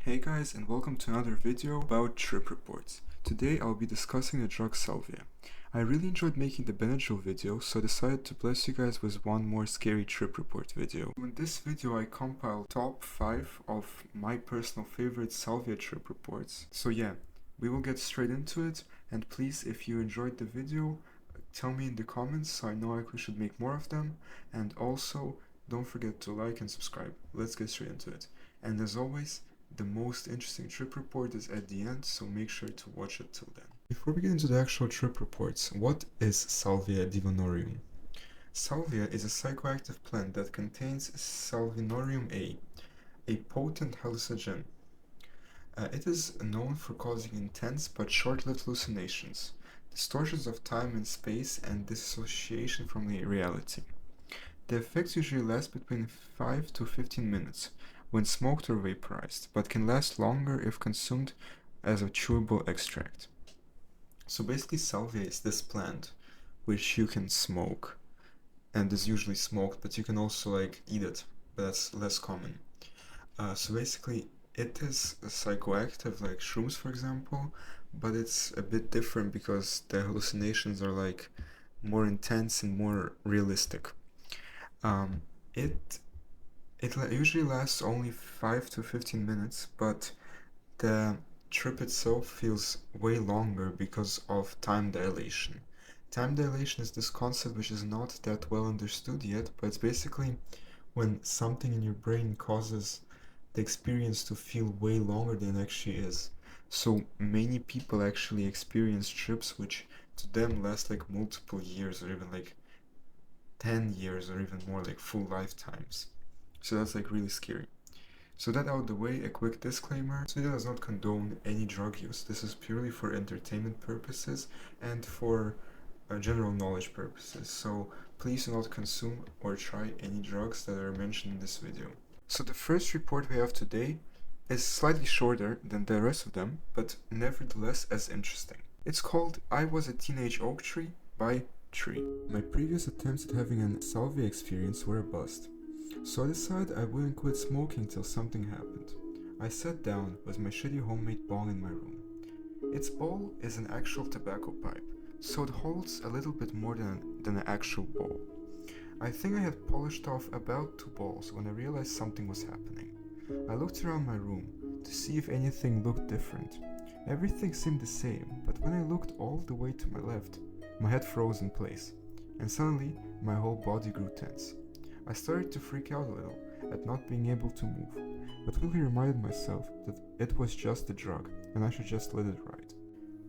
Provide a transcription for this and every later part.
Hey guys, and welcome to another video about trip reports. Today I'll be discussing the drug Salvia. I really enjoyed making the Benadryl video, so I decided to bless you guys with one more scary trip report video. In this video I compiled top 5 of my personal favorite Salvia trip reports. So yeah, we will get straight into it, and please, if you enjoyed the video, tell me in the comments so I know I should make more of them, and also don't forget to like and subscribe. Let's get straight into it. And as always, the most interesting trip report is at the end, so make sure to watch it till then. Before we get into the actual trip reports, what is Salvia divinorum? Salvia is a psychoactive plant that contains salvinorium a potent hallucinogen. It is known for causing intense but short-lived hallucinations, distortions of time and space, and dissociation from the reality. The effects usually last between 5 to 15 minutes when smoked or vaporized, but can last longer if consumed as a chewable extract. So basically Salvia is this plant which you can smoke, and is usually smoked, but you can also eat it, but that's less common. So basically it is psychoactive like shrooms, for example, but it's a bit different because the hallucinations are more intense and more realistic. It usually lasts only 5 to 15 minutes, but the trip itself feels way longer because of time dilation. Time dilation is this concept which is not that well understood yet, but it's basically when something in your brain causes the experience to feel way longer than it actually is. So many people actually experience trips which to them last multiple years, or even 10 years, or even more, full lifetimes. So that's really scary. So that out of the way, a quick disclaimer: this video does not condone any drug use. This is purely for entertainment purposes and for general knowledge purposes. So please do not consume or try any drugs that are mentioned in this video. So the first report we have today is slightly shorter than the rest of them, but nevertheless as interesting. It's called "I Was a Teenage Oak Tree" by Tree. My previous attempts at having a Salvia experience were a bust. So I decided I wouldn't quit smoking till something happened. I sat down with my shitty homemade bong in my room. Its bowl is an actual tobacco pipe, so it holds a little bit more than an actual bowl. I think I had polished off about 2 balls when I realized something was happening. I looked around my room to see if anything looked different. Everything seemed the same, but when I looked all the way to my left, my head froze in place, and suddenly my whole body grew tense. I started to freak out a little at not being able to move, but quickly reminded myself that it was just a drug and I should just let it ride.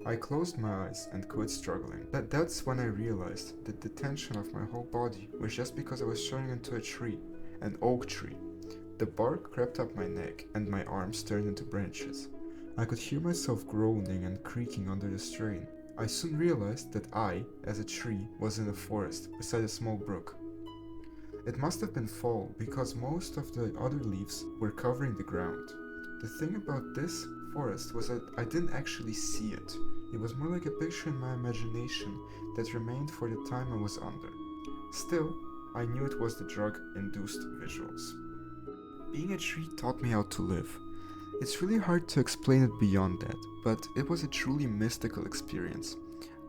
I closed my eyes and quit struggling. That's when I realized that the tension of my whole body was just because I was turning into a tree, an oak tree. The bark crept up my neck and my arms turned into branches. I could hear myself groaning and creaking under the strain. I soon realized that I, as a tree, was in a forest beside a small brook. It must have been fall because most of the other leaves were covering the ground. The thing about this forest was that I didn't actually see it. It was more like a picture in my imagination that remained for the time I was under. Still, I knew it was the drug-induced visuals. Being a tree taught me how to live. It's really hard to explain it beyond that, but it was a truly mystical experience.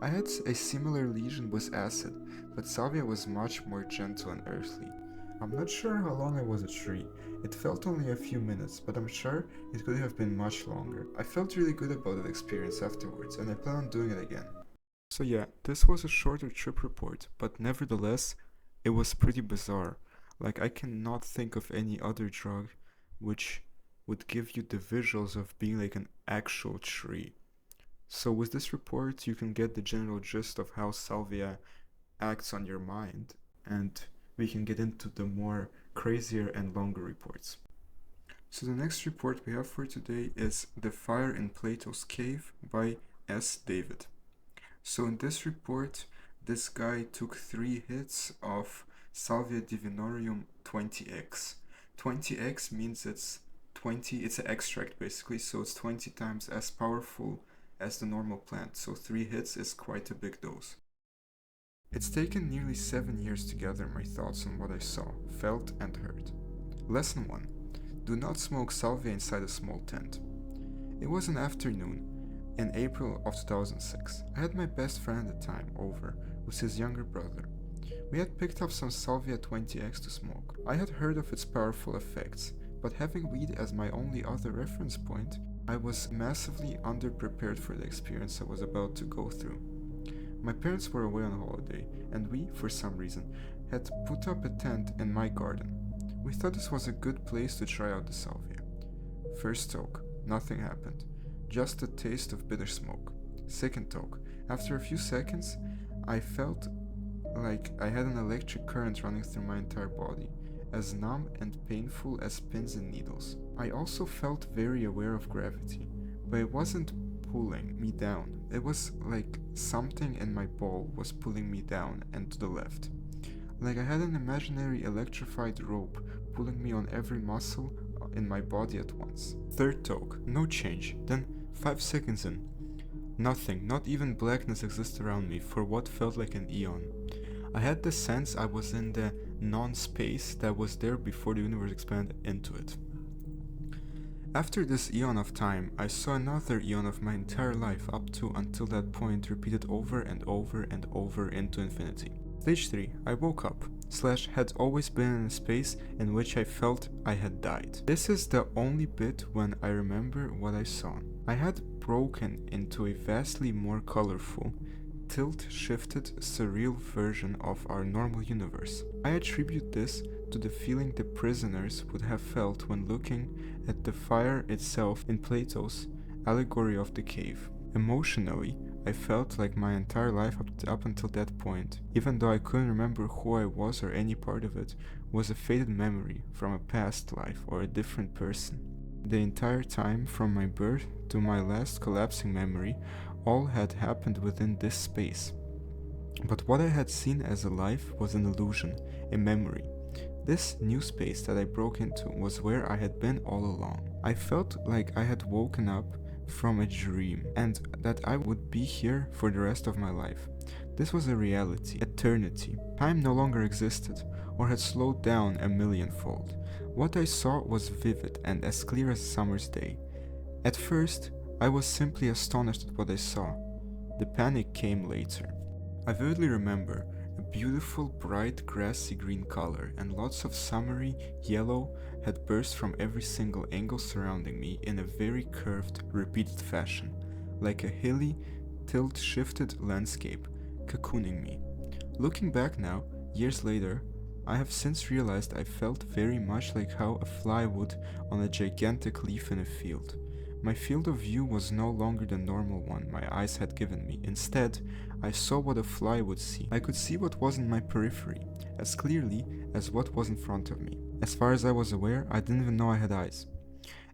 I had a similar lesion with acid, but Salvia was much more gentle and earthly. I'm not sure how long I was a tree. It felt only a few minutes, but I'm sure it could have been much longer. I felt really good about that experience afterwards, and I plan on doing it again. So yeah, this was a shorter trip report, but nevertheless, it was pretty bizarre. I cannot think of any other drug which would give you the visuals of being an actual tree. So with this report, you can get the general gist of how Salvia acts on your mind, and we can get into the more crazier and longer reports. So the next report we have for today is "The Fire in Plato's Cave" by S. David. So in this report, this guy took 3 hits of Salvia divinorum 20x. 20x means it's an extract basically, so it's 20 times as powerful as the normal plant, so 3 hits is quite a big dose. It's taken nearly 7 years to gather my thoughts on what I saw, felt, and heard. Lesson 1. Do not smoke salvia inside a small tent. It was an afternoon in April of 2006. I had my best friend at the time over with his younger brother. We had picked up some Salvia 20x to smoke. I had heard of its powerful effects, but having weed as my only other reference point, I was massively underprepared for the experience I was about to go through. My parents were away on holiday, and we, for some reason, had put up a tent in my garden. We thought this was a good place to try out the Salvia. First toke, nothing happened. Just a taste of bitter smoke. Second toke, after a few seconds, I felt like I had an electric current running through my entire body, as numb and painful as pins and needles. I also felt very aware of gravity, but it wasn't pulling me down. It was like something in my ball was pulling me down and to the left. Like I had an imaginary electrified rope pulling me on every muscle in my body at once. Third toke, no change. Then 5 seconds in, nothing, not even blackness exists around me for what felt like an eon. I had the sense I was in the non-space that was there before the universe expanded into it. After this eon of time, I saw another eon of my entire life up to until that point repeated over and over and over into infinity. Stage 3. I woke up, / had always been in a space in which I felt I had died. This is the only bit when I remember what I saw. I had broken into a vastly more colorful, tilt-shifted, surreal version of our normal universe. I attribute this to the feeling the prisoners would have felt when looking at the fire itself in Plato's allegory of the cave. Emotionally, I felt like my entire life up until that point, even though I couldn't remember who I was or any part of it, was a faded memory from a past life or a different person. The entire time from my birth to my last collapsing memory, all had happened within this space. But what I had seen as a life was an illusion, a memory. This new space that I broke into was where I had been all along. I felt like I had woken up from a dream and that I would be here for the rest of my life. This was a reality, eternity. Time no longer existed or had slowed down a millionfold. What I saw was vivid and as clear as a summer's day. At first, I was simply astonished at what I saw. The panic came later. I vividly remember a beautiful bright grassy green color and lots of summery yellow had burst from every single angle surrounding me in a very curved, repeated fashion, like a hilly, tilt-shifted landscape, cocooning me. Looking back now, years later, I have since realized I felt very much like how a fly would on a gigantic leaf in a field. My field of view was no longer the normal one my eyes had given me. Instead, I saw what a fly would see. I could see what was in my periphery, as clearly as what was in front of me. As far as I was aware, I didn't even know I had eyes.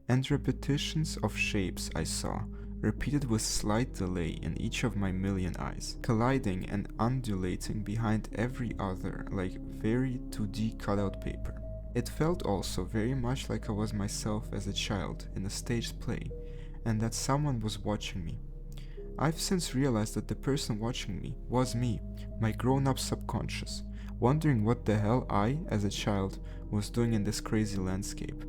And repetitions of shapes I saw, repeated with slight delay in each of my million eyes, colliding and undulating behind every other like very 2D cutout paper. It felt also very much like I was myself as a child in a staged play, and that someone was watching me. I've since realized that the person watching me was me, my grown-up subconscious, wondering what the hell I, as a child, was doing in this crazy landscape.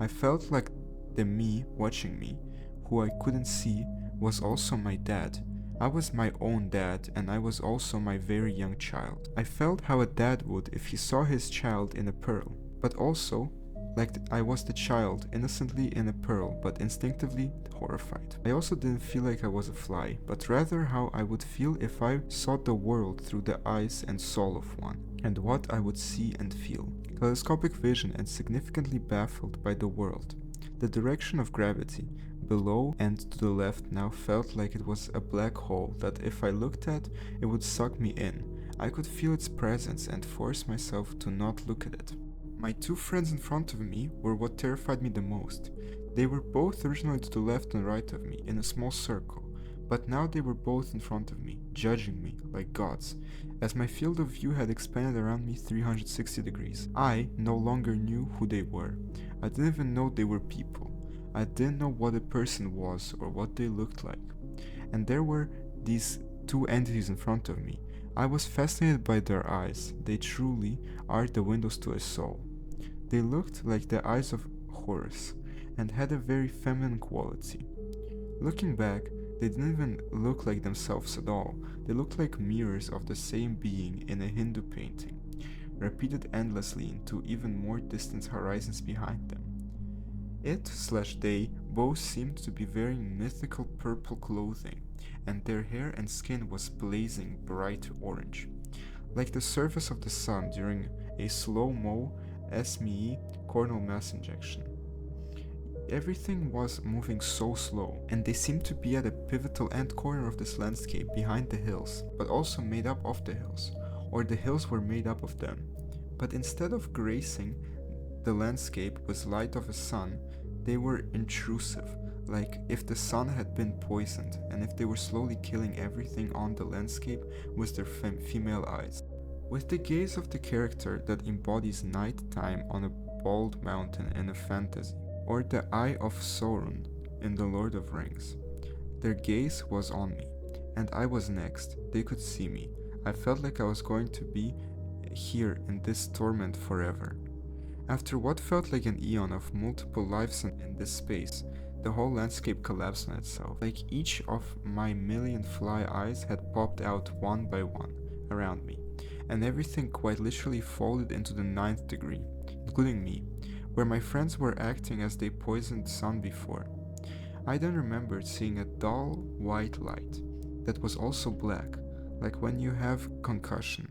I felt like the me watching me, who I couldn't see, was also my dad. I was my own dad, and I was also my very young child. I felt how a dad would if he saw his child in a pearl, but also like I was the child, innocently in a pearl, but instinctively horrified. I also didn't feel like I was a fly, but rather how I would feel if I saw the world through the eyes and soul of one, and what I would see and feel. Telescopic vision and significantly baffled by the world. The direction of gravity, below and to the left, now felt like it was a black hole that if I looked at, it would suck me in. I could feel its presence and force myself to not look at it. My two friends in front of me were what terrified me the most. They were both originally to the left and right of me, in a small circle, but now they were both in front of me, judging me like gods, as my field of view had expanded around me 360 degrees. I no longer knew who they were. I didn't even know they were people. I didn't know what a person was or what they looked like. And there were these two entities in front of me. I was fascinated by their eyes. They truly are the windows to a soul. They looked like the eyes of chorus and had a very feminine quality. Looking back, they didn't even look like themselves at all. They looked like mirrors of the same being in a Hindu painting, repeated endlessly into even more distant horizons behind them. It/they both seemed to be wearing mythical purple clothing, and their hair and skin was blazing bright orange, like the surface of the sun during a slow-mo SME coronal mass injection. Everything was moving so slow, and they seemed to be at a pivotal end corner of this landscape behind the hills, but also made up of the hills, or the hills were made up of them. But instead of gracing the landscape with light of a sun, they were intrusive, like if the sun had been poisoned, and if they were slowly killing everything on the landscape with their female eyes. With the gaze of the character that embodies nighttime on a bald mountain in a fantasy, or the eye of Sauron in The Lord of Rings. Their gaze was on me, and I was next. They could see me. I felt like I was going to be here in this torment forever. After what felt like an eon of multiple lives in this space, the whole landscape collapsed on itself, like each of my million fly eyes had popped out one by one around me, and everything quite literally folded into the ninth degree, including me, where my friends were acting as they poisoned sun before. I then remembered seeing a dull white light that was also black, like when you have concussion.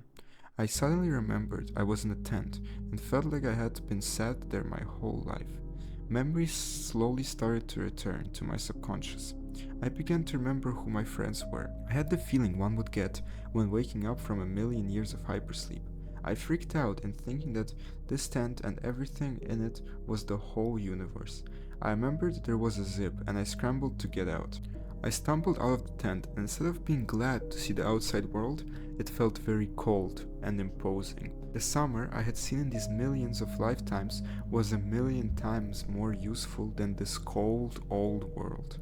I suddenly remembered I was in a tent and felt like I had been sat there my whole life. Memories slowly started to return to my subconscious. I began to remember who my friends were. I had the feeling one would get when waking up from a million years of hypersleep. I freaked out in thinking that this tent and everything in it was the whole universe. I remembered there was a zip and I scrambled to get out. I stumbled out of the tent and instead of being glad to see the outside world, it felt very cold and imposing. The summer I had seen in these millions of lifetimes was a million times more useful than this cold old world.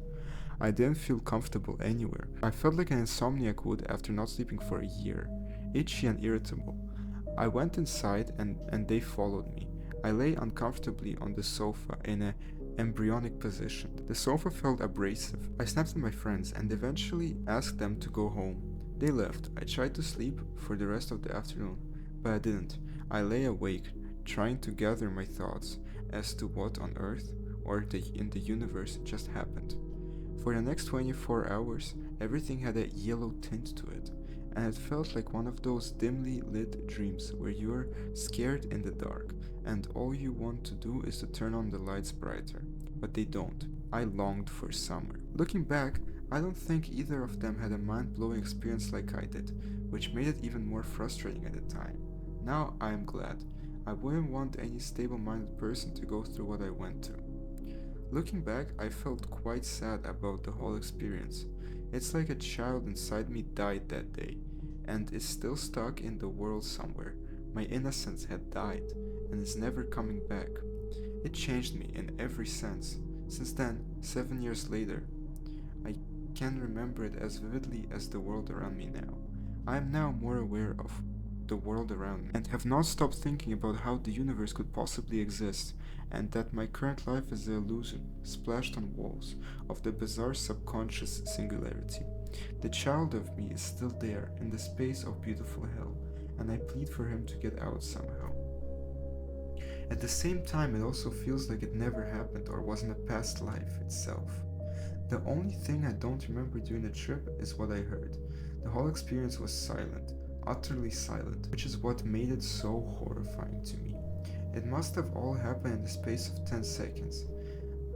I didn't feel comfortable anywhere. I felt like an insomniac would after not sleeping for a year, itchy and irritable. I went inside and they followed me. I lay uncomfortably on the sofa in an embryonic position. The sofa felt abrasive. I snapped at my friends and eventually asked them to go home. They left. I tried to sleep for the rest of the afternoon, but I didn't. I lay awake, trying to gather my thoughts as to what on earth or in the universe just happened. For the next 24 hours, everything had a yellow tint to it, and it felt like one of those dimly lit dreams where you're scared in the dark, and all you want to do is to turn on the lights brighter. But they don't. I longed for summer. Looking back, I don't think either of them had a mind-blowing experience like I did, which made it even more frustrating at the time. Now I am glad. I wouldn't want any stable-minded person to go through what I went through. Looking back, I felt quite sad about the whole experience. It's like a child inside me died that day, and is still stuck in the world somewhere. My innocence had died, and is never coming back. It changed me in every sense. Since then, 7 years later, I can remember it as vividly as the world around me now. I am now more aware of the world around me, and have not stopped thinking about how the universe could possibly exist, and that my current life is the illusion, splashed on walls, of the bizarre subconscious singularity. The child of me is still there, in the space of beautiful hell, and I plead for him to get out somehow. At the same time, it also feels like it never happened or was in a past life itself. The only thing I don't remember during the trip is what I heard. The whole experience was silent, utterly silent, which is what made it so horrifying to me. It must have all happened in the space of 10 seconds,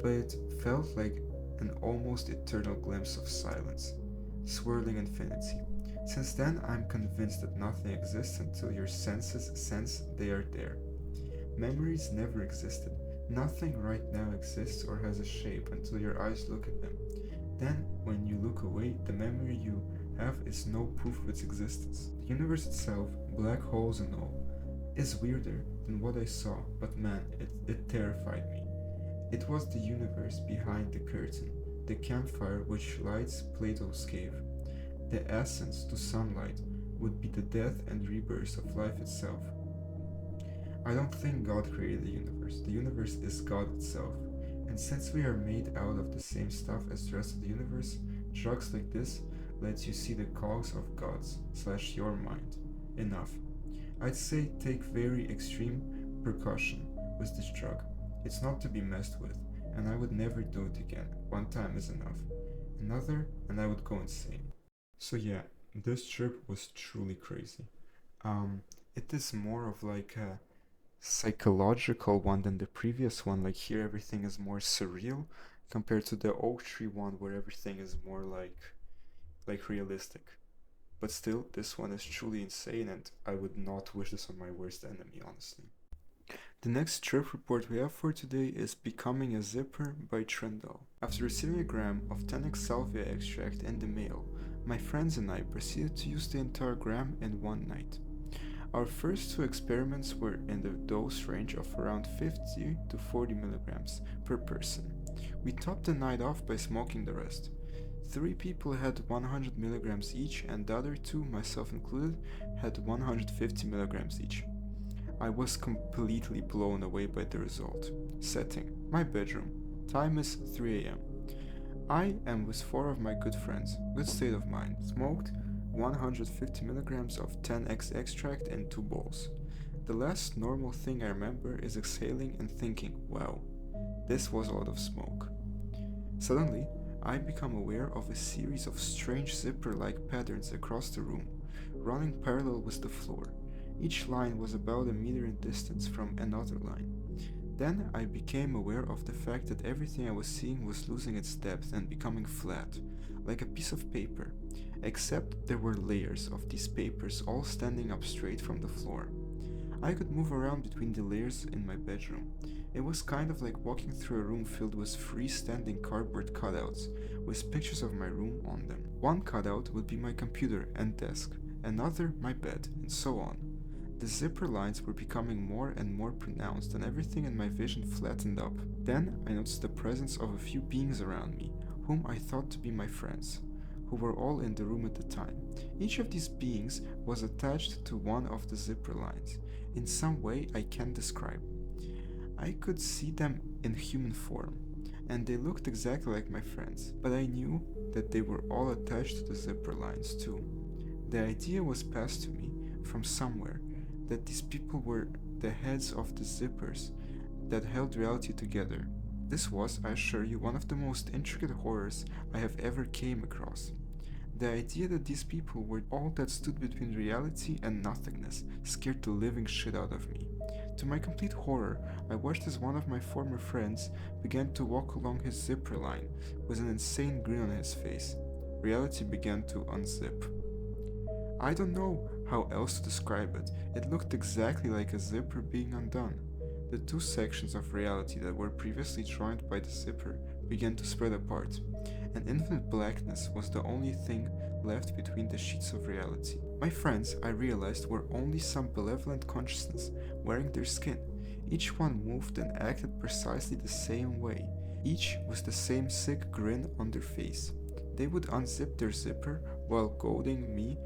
but it felt like an almost eternal glimpse of silence, swirling infinity. Since then, I'm convinced that nothing exists until your senses sense they are there. Memories never existed. Nothing right now exists or has a shape until your eyes look at them. Then, when you look away, the memory you have is no proof of its existence. The universe itself, black holes and all, is weirder than what I saw, but man, it terrified me. It was the universe behind the curtain, the campfire which lights Plato's cave. The essence to sunlight would be the death and rebirth of life itself. I don't think God created the universe. The universe is God itself. And since we are made out of the same stuff as the rest of the universe, drugs like this lets you see the cogs of God's slash your mind. Enough. I'd say take very extreme precaution with this drug. It's not to be messed with, and I would never do it again. One time is enough. Another, and I would go insane. So yeah, this trip was truly crazy. Um, it is more of like a psychological one than the previous one. Like here, everything is more surreal compared to the oak tree one, where everything is more like realistic. But still, this one is truly insane, and I would not wish this on my worst enemy, honestly. The next trip report we have for today is Becoming a Zipper by Trendall. After receiving a gram of 10x Salvia extract in the mail, my friends and I proceeded to use the entire gram in one night. Our first two experiments were in the dose range of around 50 to 40 milligrams per person. We topped the night off by smoking the rest. 3 people had 100 milligrams each, and the other 2, myself included, had 150 milligrams each. I was completely blown away by the result. Setting: my bedroom. Time is 3 am. I am with 4 of my good friends. Good state of mind. Smoked 150 milligrams of 10x extract in 2 bowls. The last normal thing I remember is exhaling and thinking, wow, this was a lot of smoke. Suddenly, I become aware of a series of strange zipper-like patterns across the room, running parallel with the floor. Each line was about a meter in distance from another line. Then I became aware of the fact that everything I was seeing was losing its depth and becoming flat, like a piece of paper, except there were layers of these papers all standing up straight from the floor. I could move around between the layers in my bedroom. It was kind of like walking through a room filled with freestanding cardboard cutouts, with pictures of my room on them. One cutout would be my computer and desk, another my bed, and so on. The zipper lines were becoming more and more pronounced, and everything in my vision flattened up. Then I noticed the presence of a few beings around me, whom I thought to be my friends, who were all in the room at the time. Each of these beings was attached to one of the zipper lines, in some way I can't describe. I could see them in human form, and they looked exactly like my friends, but I knew that they were all attached to the zipper lines too. The idea was passed to me from somewhere that these people were the heads of the zippers that held reality together. This was, I assure you, one of the most intricate horrors I have ever came across. The idea that these people were all that stood between reality and nothingness scared the living shit out of me. To my complete horror, I watched as one of my former friends began to walk along his zipper line with an insane grin on his face. Reality began to unzip. I don't know how else to describe it. It looked exactly like a zipper being undone. The 2 sections of reality that were previously joined by the zipper began to spread apart, and infinite blackness was the only thing left between the sheets of reality. My friends, I realized, were only some benevolent consciousness wearing their skin. Each one moved and acted precisely the same way, each with the same sick grin on their face. They would unzip their zipper while goading me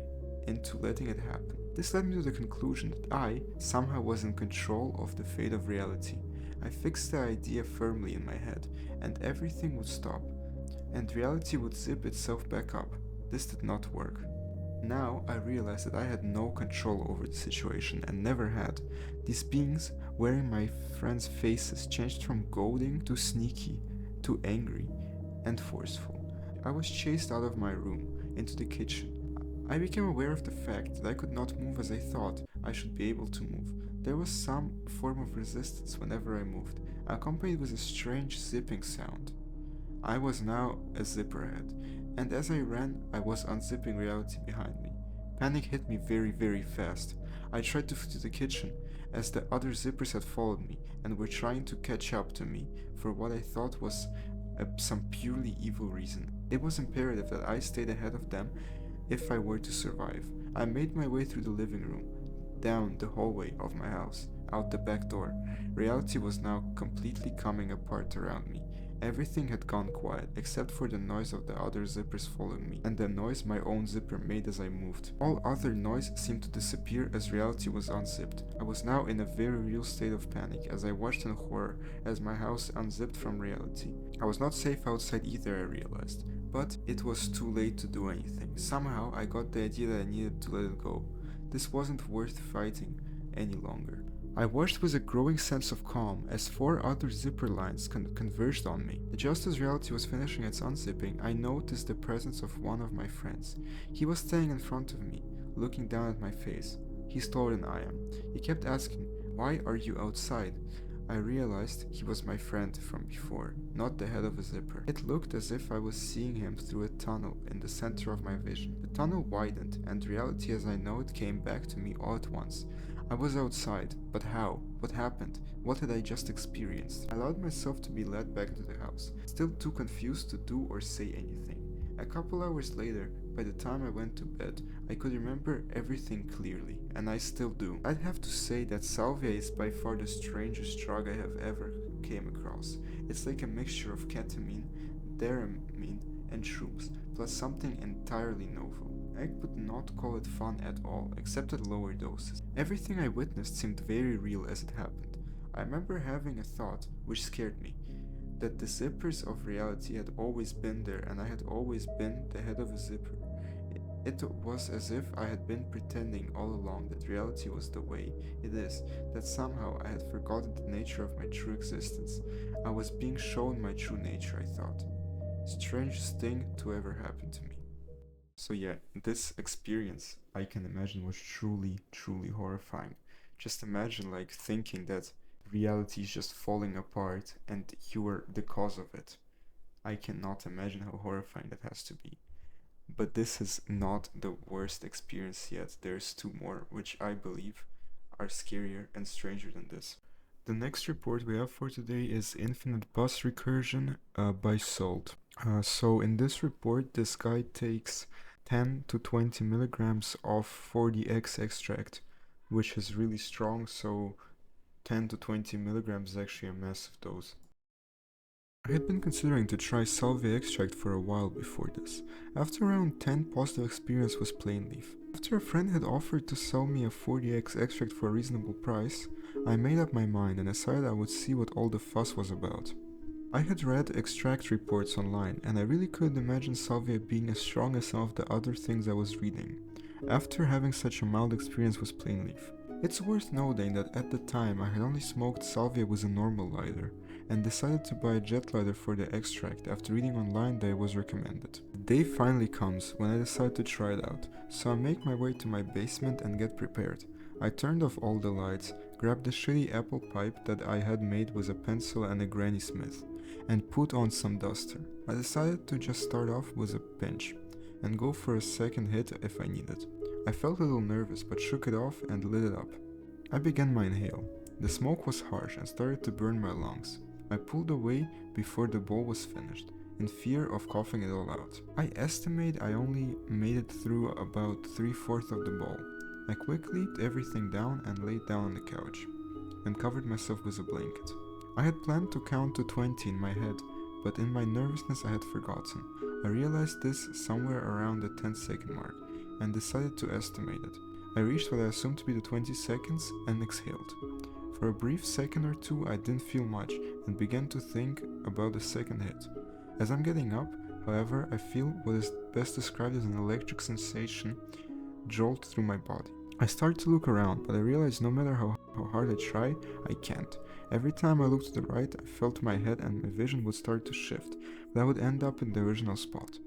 into letting it happen. This led me to the conclusion that I somehow was in control of the fate of reality. I fixed the idea firmly in my head, and everything would stop, and reality would zip itself back up. This did not work. Now I realized that I had no control over the situation and never had. These beings wearing my friends' faces changed from goading to sneaky to angry and forceful. I was chased out of my room into the kitchen. I became aware of the fact that I could not move as I thought I should be able to move. There was some form of resistance whenever I moved, accompanied with a strange zipping sound. I was now a zipperhead, and as I ran, I was unzipping reality behind me. Panic hit me very fast. I tried to flee to the kitchen, as the other zippers had followed me and were trying to catch up to me for what I thought was some purely evil reason. It was imperative that I stayed ahead of them if I were to survive. I made my way through the living room, down the hallway of my house, out the back door. Reality was now completely coming apart around me, Everything had gone quiet, except for the noise of the other zippers following me, and the noise my own zipper made as I moved. All other noise seemed to disappear as reality was unzipped. I was now in a very real state of panic as I watched in horror as my house unzipped from reality. I was not safe outside either, I realized, but it was too late to do anything. Somehow I got the idea that I needed to let it go. This wasn't worth fighting any longer. I watched with a growing sense of calm as 4 other zipper lines converged on me. Just as reality was finishing its unzipping, I noticed the presence of one of my friends. He was standing in front of me, looking down at my face. He's taller than I am. He kept asking, "Why are you outside?" I realized he was my friend from before, not the head of a zipper. It looked as if I was seeing him through a tunnel in the center of my vision. The tunnel widened, and reality as I know it came back to me all at once. I was outside, but how? What happened? What had I just experienced? I allowed myself to be led back into the house, still too confused to do or say anything. A couple hours later, by the time I went to bed, I could remember everything clearly, and I still do. I'd have to say that Salvia is by far the strangest drug I have ever came across. It's like a mixture of ketamine, theramine, and shrooms, plus something entirely novel. I would not call it fun at all, except at lower doses. Everything I witnessed seemed very real as it happened. I remember having a thought, which scared me, that the zippers of reality had always been there and I had always been the head of a zipper. It was as if I had been pretending all along that reality was the way it is, that somehow I had forgotten the nature of my true existence. I was being shown my true nature, I thought. Strangest thing to ever happen to me. So yeah, this experience, I can imagine, was truly, truly horrifying. Just imagine like thinking that reality is just falling apart and you are the cause of it. I cannot imagine how horrifying that has to be. But this is not the worst experience yet. There's 2 more, which I believe are scarier and stranger than this. The next report we have for today is Infinite Bus Recursion by Salt. So in this report, this guy takes 10 to 20 milligrams of 40x extract, which is really strong, so 10 to 20 milligrams is actually a massive dose. I had been considering to try Salvia extract for a while before this. After around 10 positive experience with plain leaf. After a friend had offered to sell me a 40x extract for a reasonable price, I made up my mind and decided I would see what all the fuss was about. I had read extract reports online, and I really couldn't imagine Salvia being as strong as some of the other things I was reading, after having such a mild experience with plain leaf. It's worth noting that at the time I had only smoked Salvia with a normal lighter, and decided to buy a jet lighter for the extract after reading online that it was recommended. The day finally comes when I decide to try it out, so I make my way to my basement and get prepared. I turned off all the lights, grabbed the shitty apple pipe that I had made with a pencil and a Granny Smith, and put on some duster. I decided to just start off with a pinch, and go for a second hit if I needed. I felt a little nervous but shook it off and lit it up. I began my inhale. The smoke was harsh and started to burn my lungs. I pulled away before the bowl was finished, in fear of coughing it all out. I estimate I only made it through about 3/4 of the bowl. I quickly put everything down and laid down on the couch, and covered myself with a blanket. I had planned to count to 20 in my head, but in my nervousness I had forgotten. I realized this somewhere around the 10-second mark, and decided to estimate it. I reached what I assumed to be the 20 seconds and exhaled. For a brief second or two I didn't feel much and began to think about the second hit. As I'm getting up, however, I feel what is best described as an electric sensation jolt through my body. I start to look around, but I realize no matter how hard I try, I can't. Every time I looked to the right, I felt my head and my vision would start to shift, but I would end up in the original spot.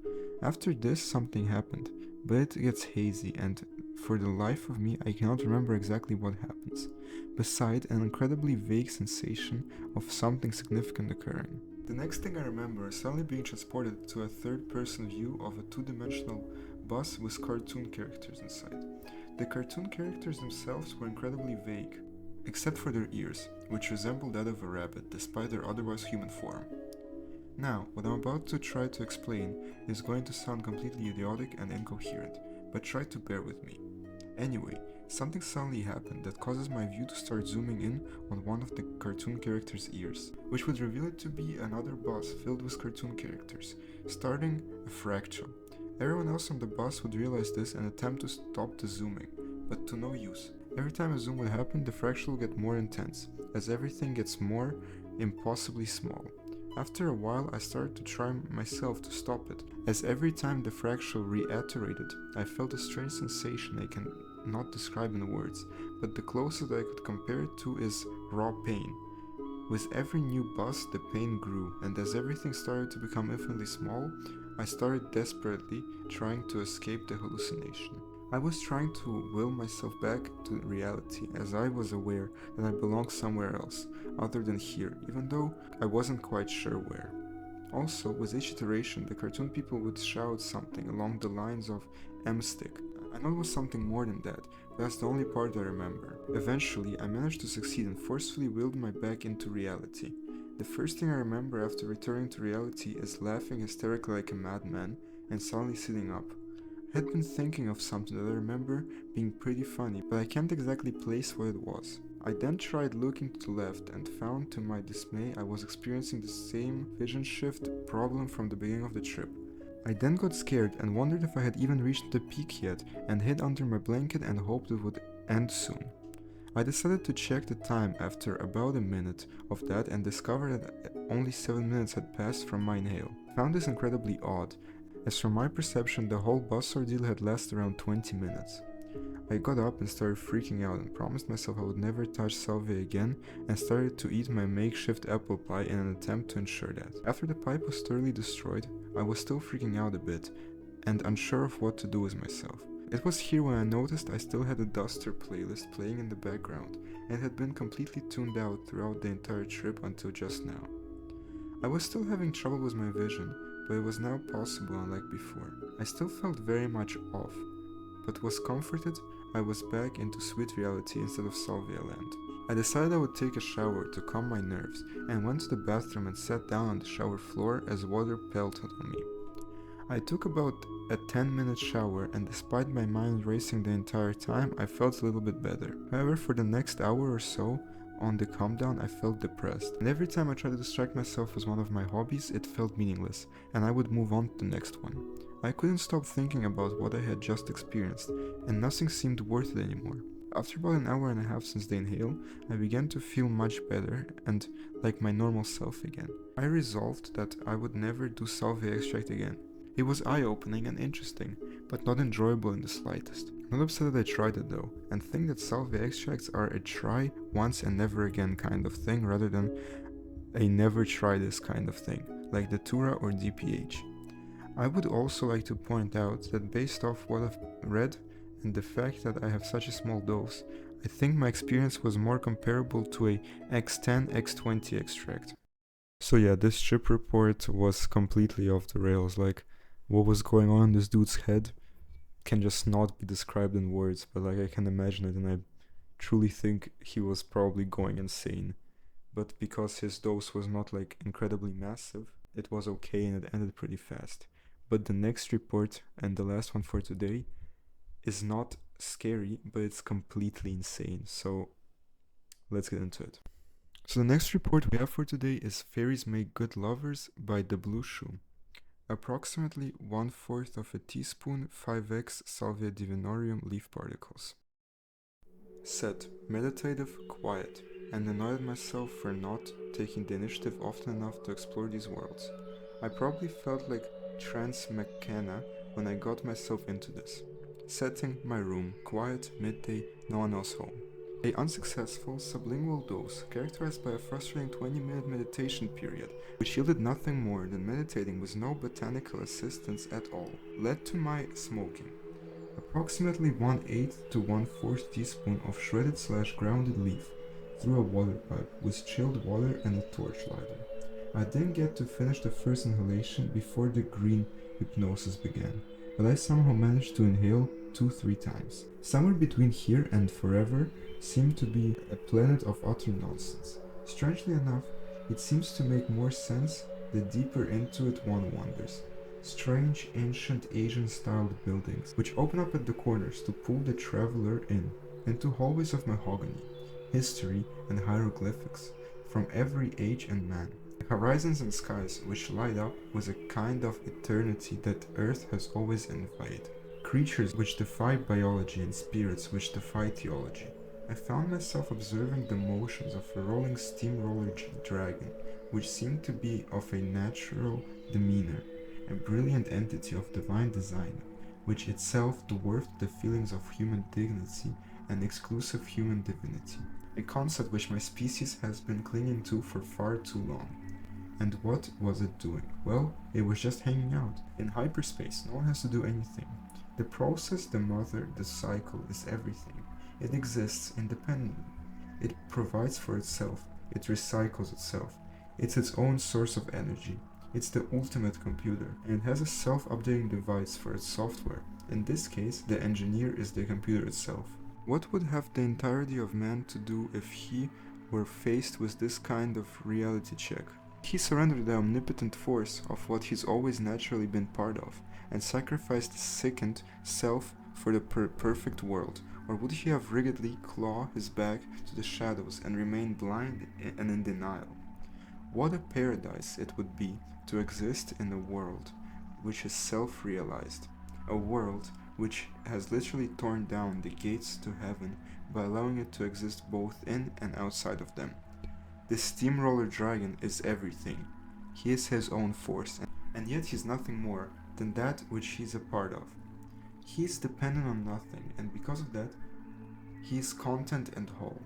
After this, something happened, but it gets hazy, and for the life of me, I cannot remember exactly what happens, beside an incredibly vague sensation of something significant occurring. The next thing I remember is suddenly being transported to a third-person view of a 2-dimensional bus with cartoon characters inside. The cartoon characters themselves were incredibly vague, except for their ears, which resembled that of a rabbit despite their otherwise human form. Now, what I'm about to try to explain is going to sound completely idiotic and incoherent, but try to bear with me. Anyway, something suddenly happened that causes my view to start zooming in on one of the cartoon character's ears, which would reveal it to be another bus filled with cartoon characters, starting a fractal. Everyone else on the bus would realize this and attempt to stop the zooming, but to no use. Every time a zoom would happen, the fractal would get more intense, as everything gets more impossibly small. After a while, I started to try myself to stop it, as every time the fractal reiterated, I felt a strange sensation I can not describe in words, but the closest I could compare it to is raw pain. With every new bus, the pain grew, and as everything started to become infinitely small, I started desperately trying to escape the hallucination. I was trying to will myself back to reality, as I was aware that I belonged somewhere else, other than here, even though I wasn't quite sure where. Also, with each iteration, the cartoon people would shout something along the lines of M-stick. I know it was something more than that, but that's the only part I remember. Eventually, I managed to succeed and forcefully willed my back into reality. The first thing I remember after returning to reality is laughing hysterically like a madman and suddenly sitting up. I had been thinking of something that I remember being pretty funny, but I can't exactly place what it was. I then tried looking to the left and found to my dismay I was experiencing the same vision shift problem from the beginning of the trip. I then got scared and wondered if I had even reached the peak yet and hid under my blanket and hoped it would end soon. I decided to check the time after about a minute of that and discovered that only 7 minutes had passed from my inhale. I found this incredibly odd, as from my perception the whole bus ordeal had lasted around 20 minutes. I got up and started freaking out and promised myself I would never touch Salvia again and started to eat my makeshift apple pie in an attempt to ensure that. After the pipe was thoroughly destroyed, I was still freaking out a bit and unsure of what to do with myself. It was here when I noticed I still had a Duster playlist playing in the background and it had been completely tuned out throughout the entire trip until just now. I was still having trouble with my vision, but it was now possible unlike before. I still felt very much off, but was comforted I was back into sweet reality instead of Salvia land. I decided I would take a shower to calm my nerves and went to the bathroom and sat down on the shower floor as water pelted on me. I took about a 10-minute shower and despite my mind racing the entire time, I felt a little bit better. However, for the next hour or so, on the calm down, I felt depressed, and every time I tried to distract myself with one of my hobbies, it felt meaningless, and I would move on to the next one. I couldn't stop thinking about what I had just experienced, and nothing seemed worth it anymore. After about an hour and a half since the inhale, I began to feel much better and like my normal self again. I resolved that I would never do Salvia extract again. It was eye-opening and interesting, but not enjoyable in the slightest. I'm not upset that I tried it though, and think that Salvia extracts are a try once and never again kind of thing rather than a never try this kind of thing, like the Tura or DPH. I would also like to point out that based off what I've read and the fact that I have such a small dose, I think my experience was more comparable to a X10, X20 extract. So yeah, this trip report was completely off the rails, like what was going on in this dude's head can just not be described in words, but like I can imagine it and I truly think he was probably going insane. But because his dose was not like incredibly massive, it was okay and it ended pretty fast. But the next report, and the last one for today, is not scary, but it's completely insane. So let's get into it. So the next report we have for today is Fairies Make Good Lovers by The Blue Shoe. Approximately 1/4 of a teaspoon 5x Salvia divinorum leaf particles. Set, meditative, quiet, and annoyed myself for not taking the initiative often enough to explore these worlds. I probably felt like Trans McKenna when I got myself into this. Setting, my room, quiet, midday, no one else home. A unsuccessful sublingual dose characterized by a frustrating 20-minute meditation period, which yielded nothing more than meditating with no botanical assistance at all, led to my smoking. Approximately 1/8 to 1/4 teaspoon of shredded/grounded leaf through a water pipe with chilled water and a torch lighter. I didn't get to finish the first inhalation before the green hypnosis began, but I somehow managed to inhale 2-3 times. Somewhere between here and forever seemed to be a planet of utter nonsense. Strangely enough, it seems to make more sense the deeper into it one wanders. Strange, ancient Asian-styled buildings, which open up at the corners to pull the traveler in. into hallways of mahogany, history, and hieroglyphics from every age and man. Horizons and skies which light up with a kind of eternity that Earth has always envied. Creatures which defy biology and spirits which defy theology. I found myself observing the motions of a rolling steamroller dragon, which seemed to be of a natural demeanor, a brilliant entity of divine design, which itself dwarfed the feelings of human dignity and exclusive human divinity, a concept which my species has been clinging to for far too long. And what was it doing? Well, it was just hanging out. In hyperspace, no one has to do anything. The process, the mother, the cycle is everything. It exists independently. It provides for itself. It recycles itself. It's its own source of energy. It's the ultimate computer, and it has a self-updating device for its software. In this case, the engineer is the computer itself. What would have the entirety of man to do if he were faced with this kind of reality check? He surrendered the omnipotent force of what he's always naturally been part of, and sacrificed his sickened self for the perfect world, or would he have rigidly clawed his back to the shadows and remain blind and in denial? What a paradise it would be to exist in a world which is self-realized, a world which has literally torn down the gates to heaven by allowing it to exist both in and outside of them. The steamroller dragon is everything. He is his own force, and yet he's nothing more than that which he's a part of. He is dependent on nothing, and because of that, he is content and whole.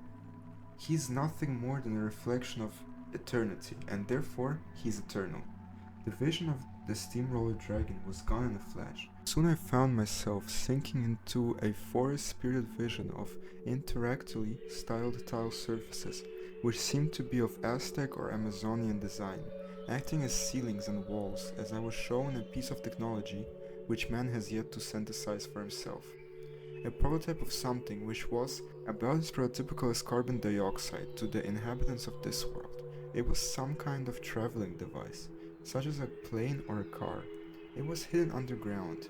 He is nothing more than a reflection of eternity, and therefore he is eternal. The vision of the steamroller dragon was gone in a flash. Soon I found myself sinking into a forest-spirited vision of interactally styled tile surfaces, which seemed to be of Aztec or Amazonian design, acting as ceilings and walls as I was shown a piece of technology which man has yet to synthesize for himself. A prototype of something which was about as prototypical as carbon dioxide to the inhabitants of this world. It was some kind of traveling device, such as a plane or a car. It was hidden underground,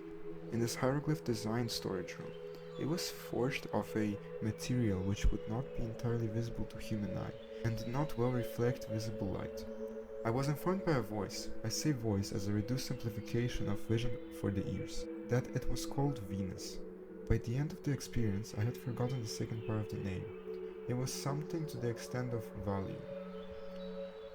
in this hieroglyph design storage room. It was forged of a material which would not be entirely visible to human eye, and did not well reflect visible light. I was informed by a voice, I say voice as a reduced simplification of vision for the ears, that it was called Venus. By the end of the experience, I had forgotten the second part of the name. It was something to the extent of value.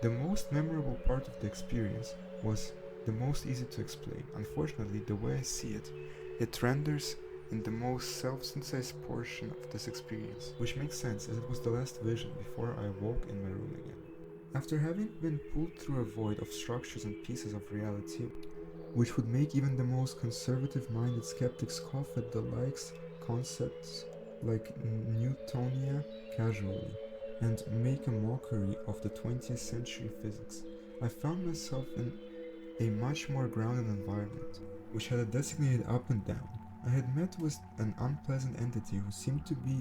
The most memorable part of the experience was the most easy to explain. Unfortunately, the way I see it, it renders in the most self-synthesized portion of this experience, which makes sense as it was the last vision before I awoke in my room again. After having been pulled through a void of structures and pieces of reality, which would make even the most conservative-minded skeptics scoff at the likes concepts like Newtonia casually, and make a mockery of the 20th century physics, I found myself in a much more grounded environment, which had a designated up and down. I had met with an unpleasant entity who seemed to be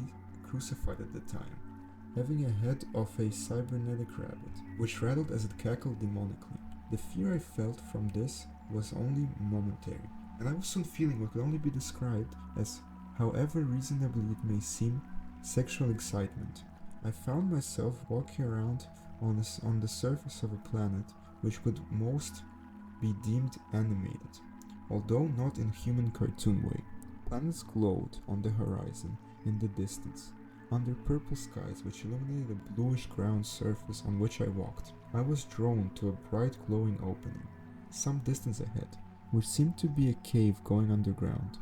crucified at the time, having a head of a cybernetic rabbit, which rattled as it cackled demonically. The fear I felt from this was only momentary, and I was soon feeling what could only be described as, however reasonably it may seem, sexual excitement. I found myself walking around on the surface of a planet which could most be deemed animated, although not in human cartoon way. Planets glowed on the horizon in the distance, under purple skies which illuminated the bluish ground surface on which I walked. I was drawn to a bright glowing opening, some distance ahead, which seemed to be a cave going underground.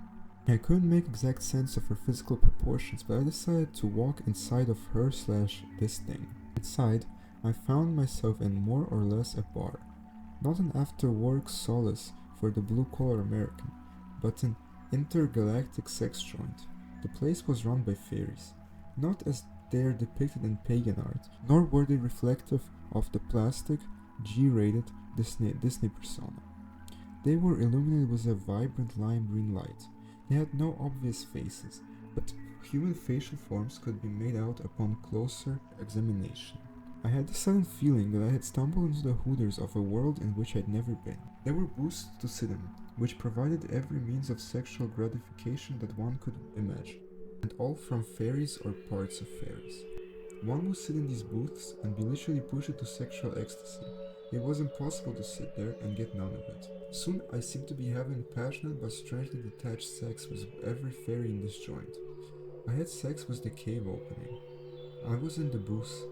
I couldn't make exact sense of her physical proportions, but I decided to walk inside of her/this thing. Inside, I found myself in more or less a bar, not an after-work solace for the blue-collar American, but an intergalactic sex joint. The place was run by fairies, not as they are depicted in pagan art, nor were they reflective of the plastic, G-rated Disney persona. They were illuminated with a vibrant lime green light. They had no obvious faces, but human facial forms could be made out upon closer examination. I had the sudden feeling that I had stumbled into the Hooters of a world in which I'd never been. There were booths to sit in, which provided every means of sexual gratification that one could imagine. and all from fairies or parts of fairies. One would sit in these booths and be literally pushed to sexual ecstasy. It was impossible to sit there and get none of it. Soon I seemed to be having passionate but strangely detached sex with every fairy in this joint. I had sex with the cave opening. I was in the booth.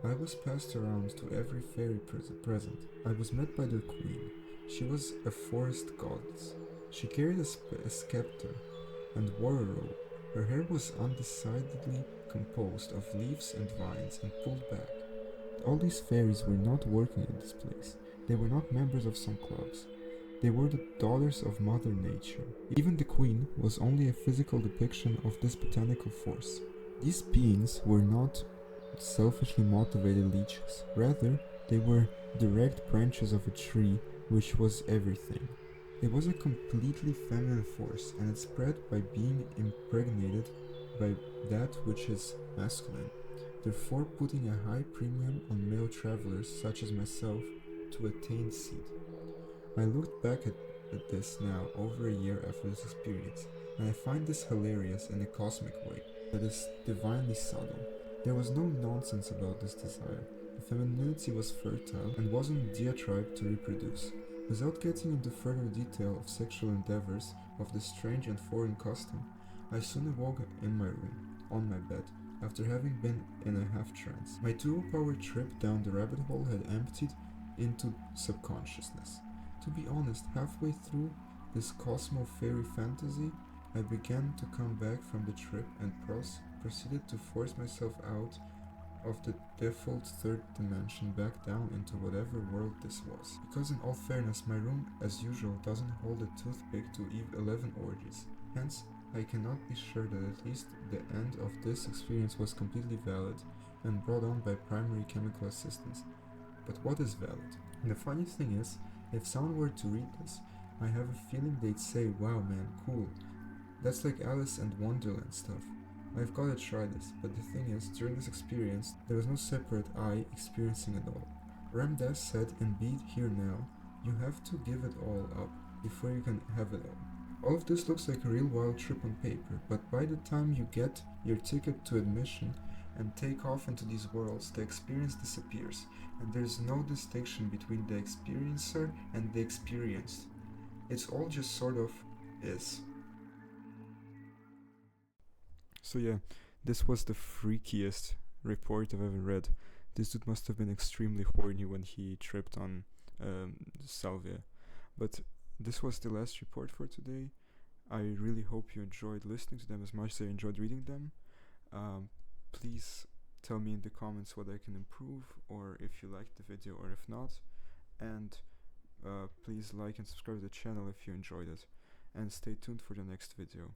I was passed around to every fairy present. I was met by the queen. She was a forest goddess. She carried a scepter and wore a robe. Her hair was undecidedly composed of leaves and vines and pulled back. All these fairies were not working at this place. They were not members of some clubs. They were the daughters of Mother Nature. Even the queen was only a physical depiction of this botanical force. These beings were not selfishly motivated leeches. Rather, they were direct branches of a tree which was everything. It was a completely feminine force, and it spread by being impregnated by that which is masculine, therefore putting a high premium on male travelers such as myself to attain seed. I looked back at this now over a year after this experience, and I find this hilarious in a cosmic way that is divinely subtle. There was no nonsense about this desire. The femininity was fertile and wasn't diatribe to reproduce. Without getting into further detail of sexual endeavors of this strange and foreign custom, I soon awoke in my room, on my bed, after having been in a half trance. My 2-hour trip down the rabbit hole had emptied into subconsciousness. To be honest, halfway through this Cosmo fairy fantasy, I began to come back from the trip and proceeded to force myself out of the default third dimension back down into whatever world this was. Because in all fairness, my room, as usual, doesn't hold a toothpick to 11 orgies. Hence, I cannot be sure that at least the end of this experience was completely valid and brought on by primary chemical assistance. But what is valid? And the funny thing is, if someone were to read this, I have a feeling they'd say, wow man, cool. That's like Alice and Wonderland stuff. I've gotta try this, but the thing is, during this experience, there was no separate I experiencing it all. Ram Dass said in Be Here Now, you have to give it all up before you can have it all. All of this looks like a real wild trip on paper, but by the time you get your ticket to admission and take off into these worlds, the experience disappears, and there's no distinction between the experiencer and the experienced. It's all just sort of is. So yeah, this was the freakiest report I've ever read. This dude must have been extremely horny when he tripped on Salvia. But this was the last report for today. I really hope you enjoyed listening to them as much as I enjoyed reading them. Please tell me in the comments what I can improve, or if you liked the video or if not. And please like and subscribe to the channel if you enjoyed it. And stay tuned for the next video.